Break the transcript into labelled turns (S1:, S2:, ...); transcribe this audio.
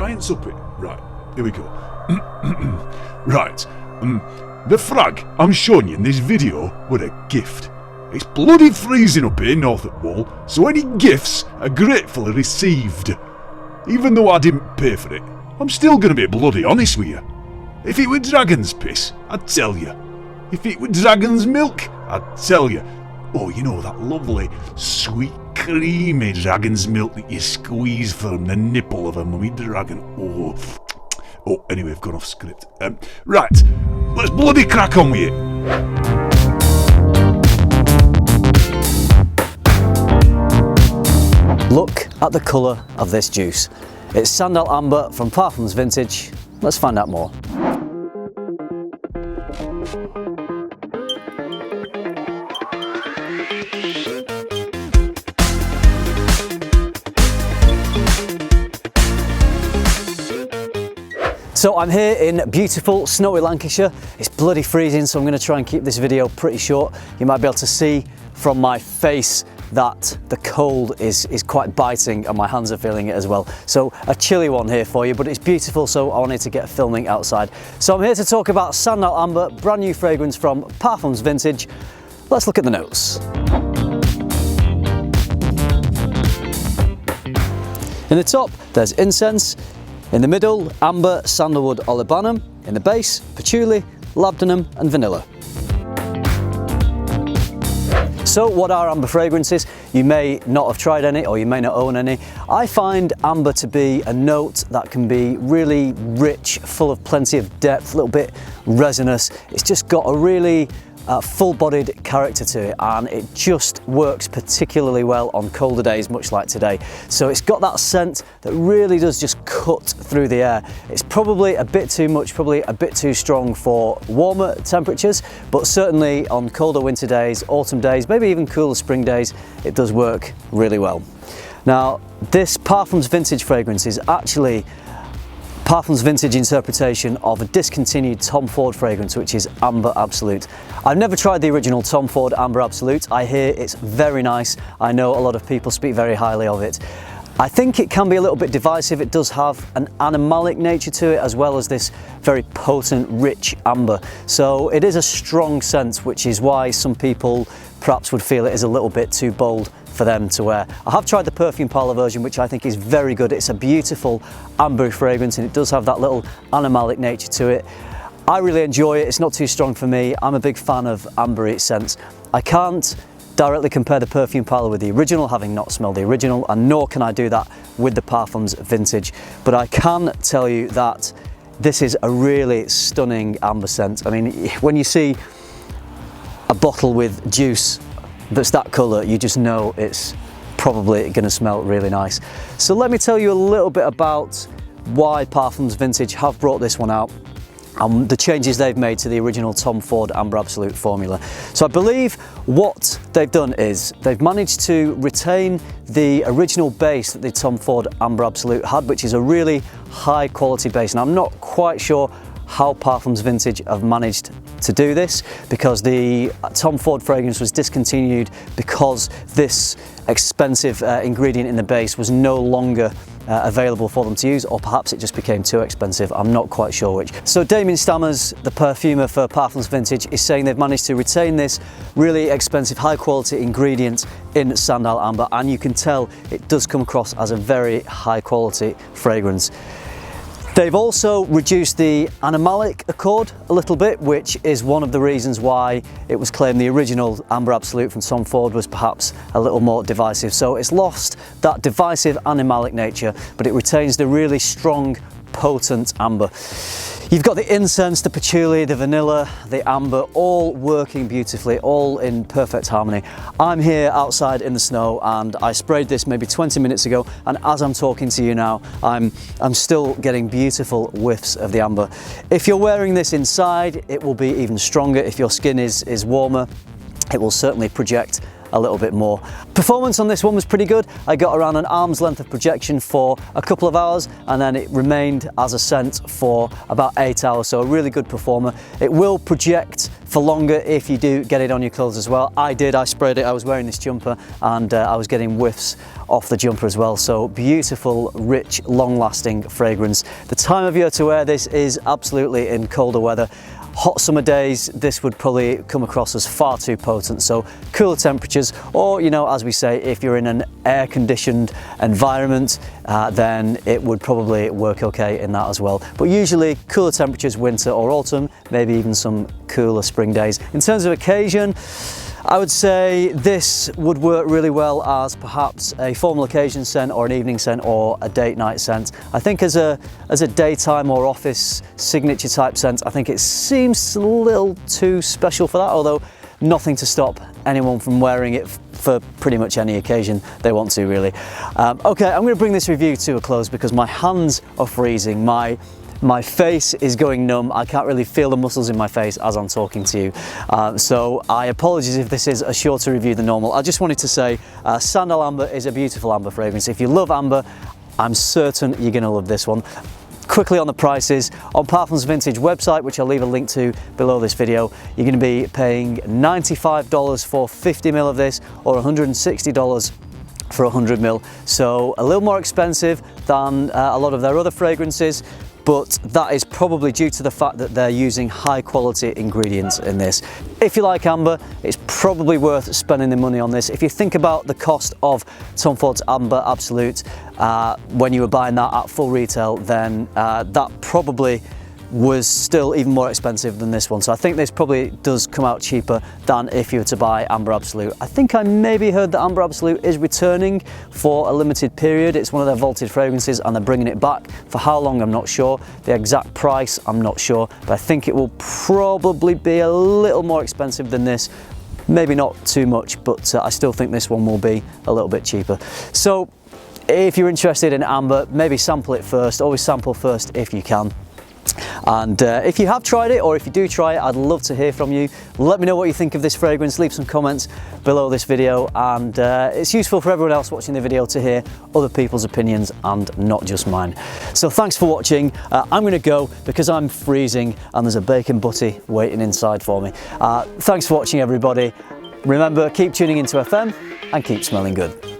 S1: science up it. Right, here we go. Right, the frag I'm showing you in this video were a gift. It's bloody freezing up here north at Wall, so any gifts are gratefully received. Even though I didn't pay for it, I'm still gonna be bloody honest with you. If it were dragon's piss, I'd tell you. If it were dragon's milk, I'd tell you. Oh, you know that lovely, sweet, creamy dragon's milk that you squeeze from the nipple of a mummy dragon. Oh, anyway, I've gone off script. Right, let's bloody crack on with it.
S2: Look at the colour of this juice. It's Sandal Amber from Parfums Vintage. Let's find out more. So I'm here in beautiful snowy Lancashire. It's bloody freezing, so I'm going to try and keep this video pretty short. You might be able to see from my face that the cold is quite biting and my hands are feeling it as well. So a chilly one here for you, but it's beautiful, so I wanted to get filming outside. So I'm here to talk about Sandal Amber, brand new fragrance from Parfums Vintage. Let's look at the notes. In the top, there's incense. In the middle, amber, sandalwood, olibanum. In the base, patchouli, labdanum and vanilla. So what are amber fragrances? You may not have tried any or you may not own any. I find amber to be a note that can be really rich, full of plenty of depth, a little bit resinous. It's just got a really full-bodied character to it, and it just works particularly well on colder days, much like today. So it's got that scent that really does just cut through the air. It's probably a bit too much, probably a bit too strong for warmer temperatures, but certainly on colder winter days, autumn days, maybe even cooler spring days, it does work really well. Now, this Parfums Vintage fragrance is actually Parfums Vintage interpretation of a discontinued Tom Ford fragrance, which is Amber Absolute. I've never tried the original Tom Ford Amber Absolute. I hear it's very nice. I know a lot of people speak very highly of it. I think it can be a little bit divisive. It does have an animalic nature to it, as well as this very potent, rich amber. So it is a strong scent, which is why some people perhaps would feel it is a little bit too bold for them to wear. I have tried the perfume parlour version, which I think is very good. It's a beautiful amber fragrance and it does have that little animalic nature to it. I really enjoy it. It's not too strong for me. I'm a big fan of ambery scents. I can't directly compare the perfume parlour with the original, having not smelled the original, and nor can I do that with the Parfums Vintage. But I can tell you that this is a really stunning amber scent. I mean, when you see a bottle with juice that's that colour, you just know it's probably going to smell really nice. So let me tell you a little bit about why Parfums Vintage have brought this one out and the changes they've made to the original Tom Ford Amber Absolute formula. So I believe what they've done is they've managed to retain the original base that the Tom Ford Amber Absolute had, which is a really high quality base, and I'm not quite sure how Parfums Vintage have managed to do this, because the Tom Ford fragrance was discontinued because this expensive ingredient in the base was no longer available for them to use, or perhaps it just became too expensive. I'm not quite sure which. So Damien Stammers, the perfumer for Parfums Vintage, is saying they've managed to retain this really expensive, high quality ingredient in Sandal Amber, and you can tell it does come across as a very high quality fragrance. They've also reduced the animalic accord a little bit, which is one of the reasons why it was claimed the original Amber Absolute from Tom Ford was perhaps a little more divisive. So it's lost that divisive animalic nature, but it retains the really strong, potent amber. You've got the incense, the patchouli, the vanilla, the amber, all working beautifully, all in perfect harmony. I'm here outside in the snow and I sprayed this maybe 20 minutes ago, and as I'm talking to you now, I'm still getting beautiful whiffs of the amber. If you're wearing this inside, it will be even stronger. If your skin is warmer, it will certainly project a little bit more. Performance on this one was pretty good. I got around an arm's length of projection for a couple of hours, and then it remained as a scent for about 8 hours, so a really good performer. It will project for longer if you do get it on your clothes as well. I did, I sprayed it, I was wearing this jumper and I was getting whiffs off the jumper as well. So beautiful, rich, long-lasting fragrance. The time of year to wear this is absolutely in colder weather. Hot summer days, this would probably come across as far too potent. So cooler temperatures, or, you know, as we say, if you're in an air-conditioned environment, then it would probably work okay in that as well. But usually cooler temperatures, winter or autumn, maybe even some cooler spring days. In terms of occasion, I would say this would work really well as perhaps a formal occasion scent or an evening scent or a date night scent. I think as a daytime or office signature type scent, I think it seems a little too special for that, although nothing to stop anyone from wearing it for pretty much any occasion they want to, really. Okay, I'm going to bring this review to a close because my hands are freezing. My face is going numb. I can't really feel the muscles in my face as I'm talking to you. So I apologize if this is a shorter review than normal. I just wanted to say Sandal Amber is a beautiful amber fragrance. If you love amber, I'm certain you're going to love this one. Quickly on the prices, on Parfums Vintage website, which I'll leave a link to below this video, you're going to be paying $95 for 50 ml of this, or $160 for 100 ml. So a little more expensive than a lot of their other fragrances, but that is probably due to the fact that they're using high quality ingredients in this. If you like amber, it's probably worth spending the money on this. If you think about the cost of Tom Ford's Amber Absolute when you were buying that at full retail, then that probably was still even more expensive than this one. So I think this probably does come out cheaper than if you were to buy Amber Absolute. I think I maybe heard that Amber Absolute is returning for a limited period. It's one of their vaulted fragrances and they're bringing it back. For how long, I'm not sure. The exact price, I'm not sure, but I think it will probably be a little more expensive than this. Maybe not too much, but I still think this one will be a little bit cheaper. So if you're interested in amber, maybe sample it first. Always sample first if you can. And if you have tried it, or if you do try it, I'd love to hear from you. Let me know what you think of this fragrance. Leave some comments below this video, and it's useful for everyone else watching the video to hear other people's opinions and not just mine. So thanks for watching. I'm going to go because I'm freezing and there's a bacon butty waiting inside for me. Thanks for watching, everybody. Remember, keep tuning into FM and keep smelling good.